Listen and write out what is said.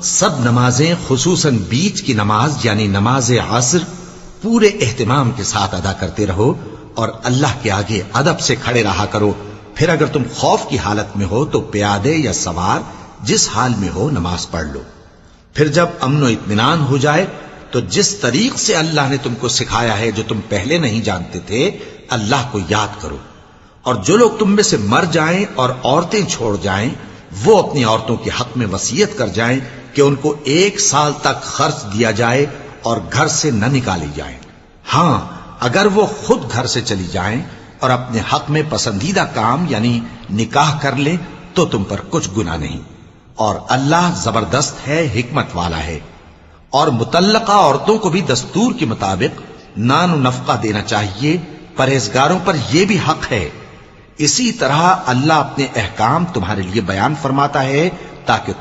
سب نمازیں خصوصاً بیچ کی نماز یعنی نماز عصر پورے اہتمام کے ساتھ ادا کرتے رہو اور اللہ کے آگے ادب سے کھڑے رہا کرو. پھر اگر تم خوف کی حالت میں ہو تو پیادے یا سوار جس حال میں ہو نماز پڑھ لو. پھر جب امن و اطمینان ہو جائے تو جس طریق سے اللہ نے تم کو سکھایا ہے جو تم پہلے نہیں جانتے تھے اللہ کو یاد کرو. اور جو لوگ تم میں سے مر جائیں اور عورتیں چھوڑ جائیں وہ اپنی عورتوں کے حق میں وصیت کر جائیں کہ ان کو 1 سال تک خرچ دیا جائے اور گھر سے نہ نکالی جائیں. ہاں اگر وہ خود گھر سے چلی جائیں اور اپنے حق میں پسندیدہ کام یعنی نکاح کر لیں تو تم پر کچھ گناہ نہیں. اور اللہ زبردست ہے، حکمت والا ہے. اور مطلقہ عورتوں کو بھی دستور کے مطابق نان و نفقہ دینا چاہیے. پرہیزگاروں پر یہ بھی حق ہے. اسی طرح اللہ اپنے احکام تمہارے لیے بیان فرماتا ہے تاکہ